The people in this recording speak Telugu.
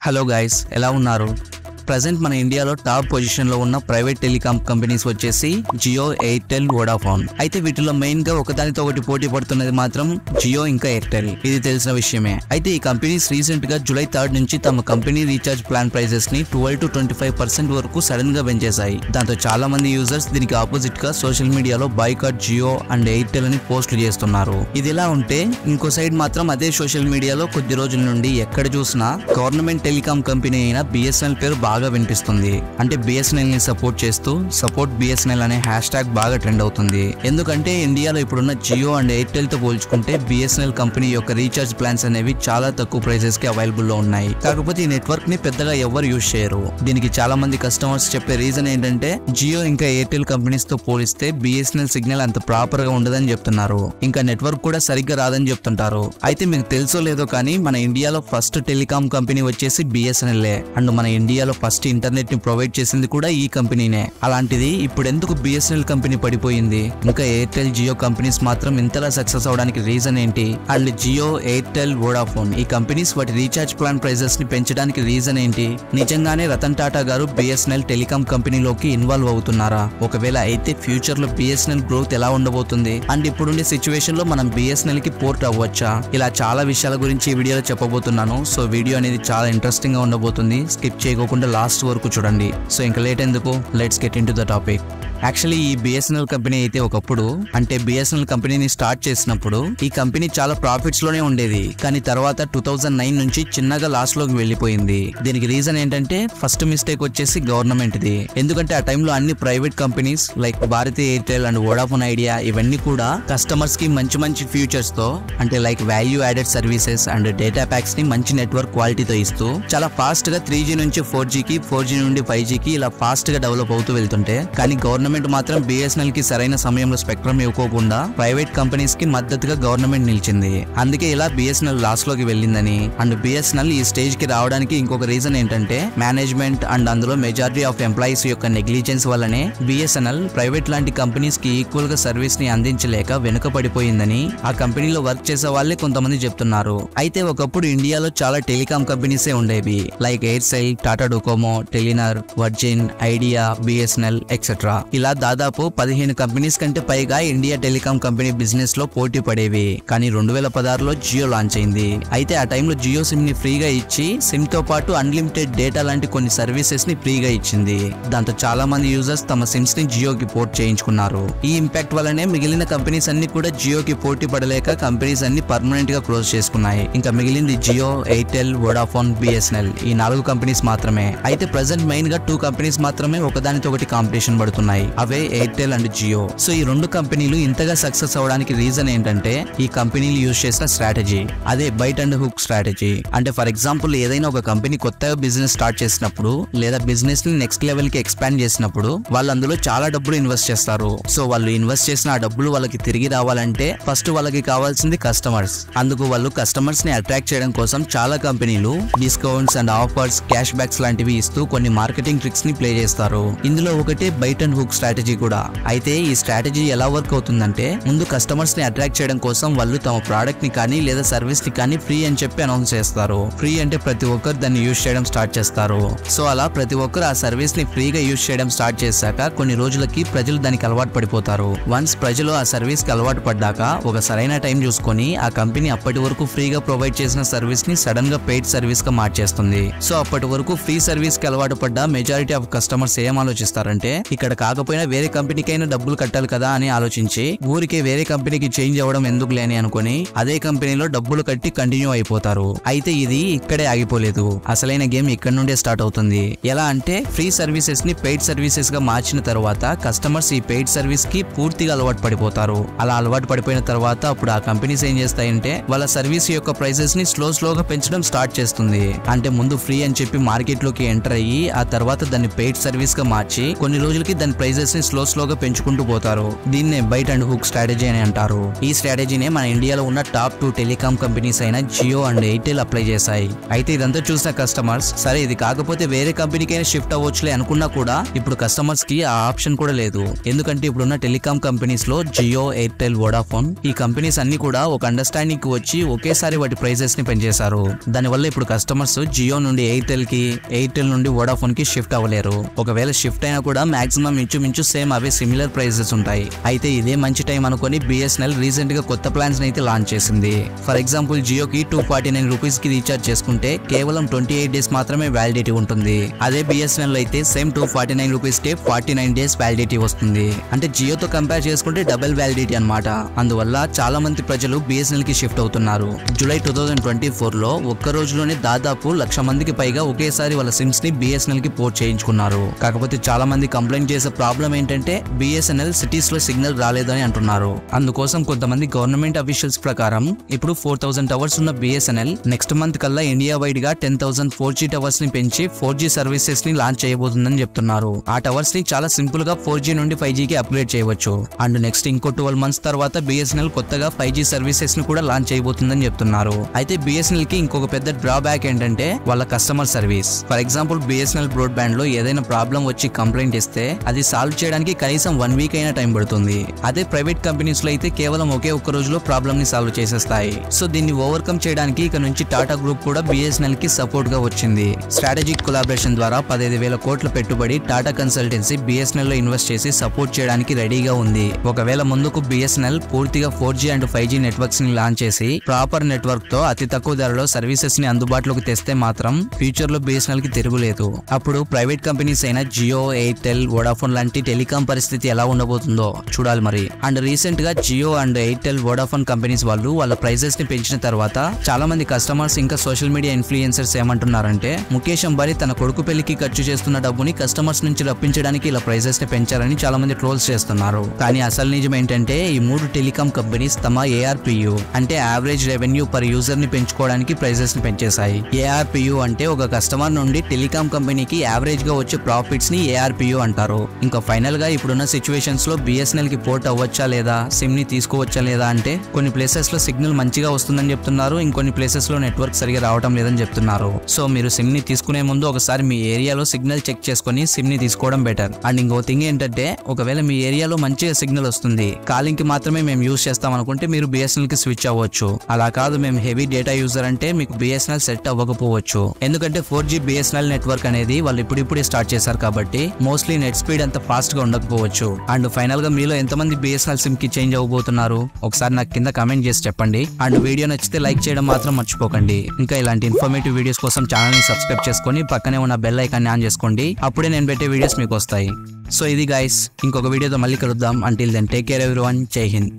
హలో గైస్, ఎలా ఉన్నారు? ప్రజెంట్ మన ఇండియాలో టాప్ పొజిషన్ లో ఉన్న ప్రైవేట్ టెలికాం కంపెనీస్ వచ్చేసి జియో, ఎయిర్టెల్, వోడాఫోన్. అయితే వీటిలో మెయిన్ గా ఒకదానితో ఒకటి పోటీ పడుతున్నది మాత్రం జియో ఇంకా ఎయిర్టెల్. ఇది తెలిసిన విషయమే. అయితే ఈ కంపెనీస్ రీసెంట్ గా జూలై 3 నుంచి తమ కంపెనీ రీఛార్జ్ ప్లాన్ ప్రైసెస్ ని 12 to 25% వరకు సడన్ గా పెంచేశాయి. దాంతో చాలా మంది యూజర్స్ దీనికి ఆపోజిట్ గా సోషల్ మీడియాలో బాయ్కాట్ జియో అండ్ ఎయిర్టెల్ అని పోస్టులు చేస్తున్నారు. ఇది ఎలా ఉంటే ఇంకో సైడ్ మాత్రం అదే సోషల్ మీడియాలో కొద్ది రోజుల నుండి ఎక్కడ చూసినా గవర్నమెంట్ టెలికాం కంపెనీ అయిన బిఎస్ఎన్ఎల్ పేరు బాగా వినిపిస్తుంది. అంటే బిఎస్ఎన్ఎల్ ని సపోర్ట్ చేస్తూ సపోర్ట్ బిఎస్ఎన్ఎల్ అనే హ్యాష్ ట్యాగ్ బాగా ట్రెండ్ అవుతుంది. ఎందుకంటే ఇండియాలో ఇప్పుడున్న జియో అండ్ ఎయిర్టెల్ తో పోల్చుకుంటే బిఎస్ఎన్ఎల్ కంపెనీ యొక్క రీఛార్జ్ ప్లాన్స్ అనేవి చాలా తక్కువ ప్రైసెస్ కి అవైలబుల్ లో ఉన్నాయి. కాకపోతే ఈ నెట్వర్క్ ని పెద్దగా ఎవరు యూజ్ చేయరు. దీనికి చాలా మంది కస్టమర్స్ చెప్పే రీజన్ ఏంటంటే జియో ఇంకా ఎయిర్టెల్ కంపెనీస్ తో పోలిస్తే బిఎస్ఎన్ఎల్ సిగ్నల్ అంత ప్రాపర్ గా ఉండదని చెప్తున్నారు. ఇంకా నెట్వర్క్ కూడా సరిగ్గా రాదని చెప్తుంటారు. అయితే మీకు తెలుసో లేదో కానీ మన ఇండియాలో ఫస్ట్ టెలికాం కంపెనీ వచ్చేసి బిఎస్ఎన్ఎల్ అండ్ మన ఇండియాలో ఫస్ట్ ఇంటర్నెట్ ని ప్రొవైడ్ చేసింది కూడా ఈ కంపెనీనే. అలాంటిది ఇప్పుడు ఎందుకు బిఎస్ఎన్ఎల్ కంపెనీ పడిపోయింది? ఇంకా ఎయిర్టెల్, జియో కంపెనీస్ మాత్రం ఇంతలా సక్సెస్ అవడానికి రీజన్ ఏంటి? అండ్ జియో, ఎయిర్టెల్, వోడాఫోన్ ఈ కంపెనీస్ వాటి రీఛార్జ్ ప్లాన్ ప్రైసెస్ ని పెంచడానికి రీజన్ ఏంటి? నిజంగానే రతన్ టాటా గారు బిఎస్ఎన్ఎల్ టెలికాం కంపెనీలోకి ఇన్వాల్వ్ అవుతున్నారా? ఒకవేళ అయితే ఫ్యూచర్ లో బిఎస్ఎన్ఎల్ గ్రోత్ ఎలా ఉండబోతుంది? అండ్ ఇప్పుడుండే సిచ్యువేషన్ లో మనం బిఎస్ఎన్ఎల్ కి పోర్ట్ అవ్వచ్చా? ఇలా చాలా విషయాల గురించి ఈ వీడియోలో చెప్పబోతున్నాను. సో వీడియో అనేది చాలా ఇంట్రెస్టింగ్ గా ఉండబోతుంది. స్కిప్ చేయకుండా లాస్ట్ వరకు చూడండి. సో ఇంకా లేట్ ఎందుకు, let's get in to the topic. Actually ఈ బిఎస్ఎన్ఎల్ కంపెనీ అయితే ఒకప్పుడు అంటే బిఎస్ఎన్ఎల్ కంపెనీని స్టార్ట్ చేసినప్పుడు ఈ కంపెనీ చాలా ప్రాఫిట్స్ లోనే ఉండేది. కానీ తర్వాత 2009 నుంచి చిన్నగా లాస్ లోకి వెళ్ళిపోయింది. దీనికి రీజన్ ఏంటంటే ఫస్ట్ మిస్టేక్ వచ్చేసి గవర్నమెంట్ ది. ఎందుకంటే ఆ టైంలో అన్ని private companies like Bharti Airtel and Vodafone Idea ఇవన్నీ కూడా కస్టమర్స్ కి మంచి మంచి ఫ్యూచర్స్ తో అంటే like value added services and data packs ని మంచి నెట్వర్క్ క్వాలిటీతో ఇస్తూ చాలా ఫాస్ట్ గా 3G నుంచి 4G కి, 4G నుండి 5G కి ఇలా ఫాస్ట్ గా డెవలప్ అవుతూ వెళ్తుంటే కానీ గవర్నమెంట్ మాత్రం బిఎస్ఎన్ఎల్ కి సరైన సమయంలో స్పెక్ట్రమ్ ఇవ్వకోకుండా ప్రైవేట్ కంపెనీస్ కి మద్దతుగా గవర్నమెంట్ నిలిచింది. అందుకే ఇలా బిఎస్ఎన్ఎల్ లాస్ లోకి వెళ్ళిందని. అండ్ బిఎస్ఎన్ఎల్ ఈ స్టేజ్ కి రావడానికి ఇంకొక రీజన్ ఏంటంటే మేనేజ్మెంట్ అండ్ అందులో మెజారిటీ ఆఫ్ ఎంప్లాయీస్ యొక్క నెగ్లిజెన్స్ వల్లనే బిఎస్ఎన్ఎల్ ప్రైవేట్ లాంటి కంపెనీస్ కి ఈక్వల్ గా సర్వీస్ ని అందించలేక వెనుకబడిపోయిందని ఆ కంపెనీలో వర్క్ చేసే వాళ్ళే కొంతమంది చెప్తున్నారు. అయితే ఒకప్పుడు ఇండియాలో చాలా టెలికాం కంపెనీసే ఉండేవి like Aircel, Tata Docomo, Telenor, virgin, idea, BSNL etcetera. ఇలా దాదాపు 15 కంపెనీస్ కంటే పైగా ఇండియా టెలికాం కంపెనీ బిజినెస్ లో పోటీ పడేవి. కానీ 2016లో జియో లాంచ్ అయింది. అయితే ఆ టైంలో జియో సిమ్ ని ఫ్రీగా ఇచ్చి సిమ్ తో పాటు అన్లిమిటెడ్ డేటా లాంటి కొన్ని సర్వీసెస్ ని ఫ్రీగా ఇచ్చింది. దాంతో చాలా మంది యూజర్స్ తమ సిమ్స్ ని జియోకి పోర్ట్ చేయించుకున్నారు. ఈ ఇంపాక్ట్ వల్లనే మిగిలిన కంపెనీస్ అన్ని కూడా జియోకి పోటీ పడలేక కంపెనీస్ అన్ని పర్మనెంట్ గా క్లోజ్ చేసుకున్నాయి. ఇంకా మిగిలింది జియో, ఎయిర్టెల్, వోడాఫోన్, బిఎస్ఎన్ఎల్ ఈ 4 కంపెనీస్ మాత్రమే. అయితే ప్రెసెంట్ మెయిన్ గా 2 కంపెనీస్ మాత్రమే ఒకదానితో ఒకటి కాంపిటీషన్ పడుతున్నాయి. అవే ఎయిర్టెల్ అండ్ జియో. సో ఈ 2 కంపెనీలు ఇంతగా సక్సెస్ అవడానికి రీజన్ ఏంటంటే ఈ కంపెనీలు యూజ్ చేసిన స్ట్రాటజీ. అదే బైట్ అండ్ హుక్ స్ట్రాటజీ. అంటే ఫర్ ఎగ్జాంపుల్ ఏదైనా ఒక కంపెనీ కొత్తగా బిజినెస్ స్టార్ట్ చేసినప్పుడు లేదా బిజినెస్ ని నెక్స్ట్ లెవెల్ కి ఎక్స్పాండ్ చేసినప్పుడు వాళ్ళు అందులో చాలా డబ్బులు ఇన్వెస్ట్ చేస్తారు. సో వాళ్ళు ఇన్వెస్ట్ చేసిన ఆ డబ్బులు వాళ్ళకి తిరిగి రావాలంటే ఫస్ట్ వాళ్ళకి కావాల్సింది కస్టమర్స్. అందుకు వాళ్ళు కస్టమర్స్ ని అట్రాక్ట్ చేయడం కోసం చాలా కంపెనీలు discounts and offers, cash backs లాంటివి ఇస్తూ కొన్ని మార్కెటింగ్ ట్రిక్స్ ని ప్లే చేస్తారు. ఇందులో ఒకటి బైట్ అండ్ హుక్ స్ట్రాటజీ కూడా. అయితే ఈ స్ట్రాటజీ ఎలా వర్క్ అవుతుందంటే ముందు కస్టమర్స్ ని అట్రాక్ట్ చేయడం కోసం వాళ్ళు తమ ప్రోడక్ట్ ని కానీ లేదా సర్వీస్ ని కానీ ఫ్రీ అని చెప్పి అనౌన్స్ చేస్తారు. ఫ్రీ అంటే ప్రతి ఒక్కరు దాన్ని యూజ్ చేయడం స్టార్ట్ చేస్తారు. సో అలా ప్రతి ఒక్కరు ఆ సర్వీస్ ని ఫ్రీగా యూజ్ చేయడం స్టార్ట్ చేశాక కొన్ని రోజులకి ప్రజలు దానికి అలవాటు పడిపోతారు. వన్స్ ప్రజలు ఆ సర్వీస్ కి అలవాటు పడ్డాక ఒక సరైన టైం చూసుకొని ఆ కంపెనీ అప్పటి వరకు ఫ్రీగా ప్రొవైడ్ చేసిన సర్వీస్ ని సడన్ గా పెయిడ్ సర్వీస్ గా మార్చేస్తుంది. సో అప్పటి వరకు ఫ్రీ సర్వీస్ కి అలవాటు పడ్డ మెజారిటీ ఆఫ్ కస్టమర్స్ ఏం ఆలోచిస్తారంటే ఇక్కడ కాకపోయినా వేరే కంపెనీకైనా డబ్బులు కట్టాలి కదా అని ఆలోచించి ఊరికే వేరే కంపెనీకి చేంజ్ అవ్వడం ఎందుకు లేని అనుకుని అదే కంపెనీలో డబ్బులు కట్టి కంటిన్యూ అయిపోతారు. అయితే ఇది ఇక్కడే ఆగిపోలేదు. అసలైన గేమ్ ఇక్కడ నుండే స్టార్ట్ అవుతుంది. ఎలా అంటే ఫ్రీ సర్వీసెస్ ని పెయిడ్ సర్వీసెస్ గా మార్చిన తర్వాత కస్టమర్స్ ఈ పెయిడ్ సర్వీస్ కి పూర్తిగా అలవాటు పడిపోతారు. అలా అలవాటు పడిపోయిన తర్వాత అప్పుడు ఆ కంపెనీస్ ఏం చేస్తాయంటే వాళ్ళ సర్వీస్ యొక్క ప్రైసెస్ ని స్లోగా పెంచడం స్టార్ట్ చేస్తుంది. అంటే ముందు ఫ్రీ అని చెప్పి మార్కెట్ లోకి ఎంటర్ అయ్యి ఆ తర్వాత దాన్ని పెయిడ్ సర్వీస్ గా మార్చి కొన్ని రోజులకి దాని ప్రైస్ ప్రైజెస్ ని స్లోగా పెంచుకుంటూ పోతారు. దీన్నే బైట్ అండ్ హుక్ స్ట్రాటజీ అని అంటారు. ఈ స్ట్రాటజీనే మన ఇండియాలో ఉన్న టాప్ 2 టెలికాం కంపెనీస్ అయిన జియో అండ్ ఎయిర్టెల్ అప్లై చేశాయి. అయితే ఇదంతా చూసిన కస్టమర్స్ సరే ఇది కాకపోతే వేరే కంపెనీకైనా షిఫ్ట్ అవ్వచ్చులే అనుకున్నా కూడా ఇప్పుడు కస్టమర్స్ కి ఆ ఆప్షన్ కూడా లేదు. ఎందుకంటే ఇప్పుడున్న టెలికాం కంపెనీస్ లో జియో, ఎయిర్టెల్, వోడాఫోన్ ఈ కంపెనీస్ అన్ని కూడా ఒక అండర్స్టాండింగ్ కి వచ్చి ఒకేసారి వాటి ప్రైజెస్ ని పెంచేశారు. దానివల్ల ఇప్పుడు కస్టమర్స్ జియో నుండి ఎయిర్టెల్ కి, ఎయిర్టెల్ నుండి వోడాఫోన్ కి షిఫ్ట్ అవ్వలేరు. ఒకవేళ షిఫ్ట్ అయినా కూడా మాక్సిమం ఇంచుమించు సేమ్ అవే సిమిలర్ ప్రైజెస్ ఉంటాయి. అయితే ఇదే మంచి టైం అనుకుని బిఎస్ఎన్ఎల్ రీసెంట్ గా కొత్త ప్లాన్స్ అయితే లాంచ్ చేసింది. ఫర్ ఎగ్జాంపుల్ జియోకి 249 రూపీస్ కి రీఛార్జ్ చేసుకుంటే కేవలం 28 డేస్ మాత్రమే వ్యాలిడిటీ ఉంటుంది. అదే బిఎస్ఎన్ఎల్ అయితే సేమ్ 249 రూపీస్ కే 49 డేస్ వ్యాలిడిటీ వస్తుంది. అంటే జియోతో కంపేర్ చేసుకుంటే డబుల్ వ్యాలిడిటీ అన్నమాట. అందువల్ల చాలా మంది ప్రజలు బిఎస్ఎన్ఎల్ కి షిఫ్ట్ అవుతున్నారు. జూలై 2024 లో ఒక్క రోజులోనే దాదాపు 1,00,000 మందికి పైగా ఒకేసారి వాళ్ళ సిమ్స్ ని బిఎస్ఎన్ఎల్ కి పోర్ట్ చేయించుకున్నారు. కాకపోతే చాలా మంది కంప్లైంట్ చేసే ప్రాబ్లం ఏంటంటే బిఎస్ఎన్ఎల్ సిటీస్ లో సిగ్నల్ రాలేదని అంటున్నారు. అందుకోసం కొంతమంది గవర్నమెంట్ అఫీషియల్స్ ప్రకారం ఇప్పుడు 4,000 టవర్స్ ఉన్న బిఎస్ఎన్ఎల్ నెక్స్ట్ మంత్ కల్లా ఇండియా వైడ్ గా 10,000 4G టవర్స్ ని పెంచి 4G సర్వీసెస్ ని లాంచ్ చేయబోతుందని చెప్తున్నారు. ఆ టవర్స్ ని చాలా సింపుల్ గా 4G నుండి 5G కి అప్గ్రేడ్ చేయవచ్చు. అండ్ నెక్స్ట్ ఇంకో 12 మంత్స్ తర్వాత బిఎస్ఎన్ఎల్ కొత్తగా 5G సర్వీసెస్ ని కూడా లాంచ్ చేయబోతుందని చెప్తున్నారు. అయితే బిఎస్ఎన్ఎల్ కి ఇంకొక పెద్ద డ్రాబ్యాక్ ఏంటంటే వాళ్ళ customer service. For example BSNL broadband లో ఏదైనా ప్రాబ్లం వచ్చి కంప్లైంట్ ఇస్తే అది సాల్వ్ చేయడానికి కనీసం 1 వీక్ అయినా టైం పడుతుంది. అదే ప్రైవేట్ కంపెనీస్ లో అయితే కేవలం ఒకే ఒక్క రోజులో ప్రాబ్లమ్ ని సాల్వ్ చేసేస్తాయి. సో దీన్ని ఓవర్కమ్ చేయడానికి ఇక నుంచి టాటా గ్రూప్ కూడా బిఎస్ఎన్ఎల్ కి సపోర్ట్ గా వచ్చింది. స్ట్రాటజిక్ కొలాబరేషన్ ద్వారా 15,000 కోట్ల పెట్టుబడి టాటా కన్సల్టెన్సీ బిఎస్ఎన్ఎల్ లో ఇన్వెస్ట్ చేసి సపోర్ట్ చేయడానికి రెడీగా ఉంది. ఒకవేళ ముందుకు బిఎస్ఎన్ఎల్ పూర్తిగా 4G అండ్ 5G నెట్వర్క్స్ ని లాంచ్ చేసి ప్రాపర్ నెట్వర్క్ తో అతి తక్కువ ధరలో సర్వీసెస్ ని అందుబాటులోకి తెస్తే మాత్రం ఫ్యూచర్ లో బిఎస్ఎన్ఎల్ కి తిరుగులేదు. అప్పుడు ప్రైవేట్ కంపెనీస్ అయిన జియో, ఎయిర్టెల్, వోడాఫోన్ లాంటి టెలికాం పరిస్థితి ఎలా ఉండబోతుందో చూడాలి మరి. అండ్ రీసెంట్ గా Jio and Airtel, Vodafone companies వాళ్ళు వాళ్ళ ప్రైజెస్ ని పెంచిన తర్వాత చాలా మంది కస్టమర్స్ ఇంకా సోషల్ మీడియా ఇన్ఫ్లుయెన్సర్స్ ఏమంటున్నారంటే ముఖేష్ అంబానీ తన కొడుకు పెళ్లికి ఖర్చు చేస్తున్న డబ్బుని కస్టమర్స్ నుంచి రప్పించడానికి ఇలా ప్రైజెస్ ని పెంచారని చాలా మంది ట్రోల్స్ చేస్తున్నారు. కానీ అసలు నిజం ఏంటంటే ఈ 3 టెలికాం కంపెనీస్ తమ ARPU అంటే యావరేజ్ రెవెన్యూ పర్ యూజర్ ని పెంచుకోవడానికి ప్రైజెస్ ని పెంచేశాయి. ARPU అంటే ఒక కస్టమర్ నుండి టెలికాం కంపెనీకి యావరేజ్ గా వచ్చే ప్రాఫిట్స్ ని ARPU అంటారు. ఇంకా ఫైనల్ గా ఇప్పుడున్న సిచ్యువేషన్స్ లో బిఎస్ఎన్ఎల్ కి పోర్ట్ అవ్వచ్చా లేదా, సిమ్ ని తీసుకోవచ్చా లేదా అంటే కొన్ని ప్లేసెస్ లో సిగ్నల్ మంచిగా వస్తుందని చెప్తున్నారు, ఇంకొన్ని ప్లేసెస్ లో నెట్వర్క్ సరిగా రావడం లేదని చెప్తున్నారు. సో మీరు సిమ్ ని తీసుకునే ముందు ఒకసారి మీ ఏరియాలో సిగ్నల్ చెక్ చేసుకుని సిమ్ ని తీసుకోవడం బెటర్. అండ్ ఇంకో థింగ్ ఏంటంటే ఒకవేళ మీ ఏరియాలో మంచిగా సిగ్నల్ వస్తుంది, కాలింగ్ కి మాత్రమే మేము యూజ్ చేస్తాం అనుకుంటే మీరు బిఎస్ఎన్ఎల్ కి స్విచ్ అవ్వచ్చు. అలా కాదు మేము హెవీ డేటా యూజర్ అంటే మీకు బిఎస్ఎన్ఎల్ సెట్ అవ్వకపోవచ్చు. ఎందుకంటే 4G బిఎస్ఎన్ఎల్ నెట్వర్క్ అనేది వాళ్ళు ఇప్పుడిప్పుడే స్టార్ట్ చేశారు కాబట్టి మోస్ట్లీ నెట్ స్పీడ్ అంత ఫాస్ట్ గా ఉండకపోవచ్చు. అండ్ ఫైనల్ గా మీలో ఎంతమంది బిఎస్ఎన్ఎల్ సిమ్ కి చేంజ్ అవ్వబోతున్నారు ఒకసారి నాకు కింద కామెంట్ చేసి చెప్పండి. అండ్ వీడియో నచ్చితే లైక్ చేయడం మాత్రం మర్చిపోకండి. ఇంకా ఇలాంటి ఇన్ఫర్మేటివ్ వీడియోస్ కోసం ఛానల్ ని సబ్స్క్రైబ్ చేసుకొని పక్కనే ఉన్న బెల్ ఐకాన్ ని ఆన్ చేసుకోండి. అప్పుడే నేను పెట్టే వీడియోస్ మీకు వస్తాయి. సో ఇది గైస్, ఇంకొక వీడియోతో మళ్ళీ కలుద్దాం. Until then take care everyone. Jai Hind.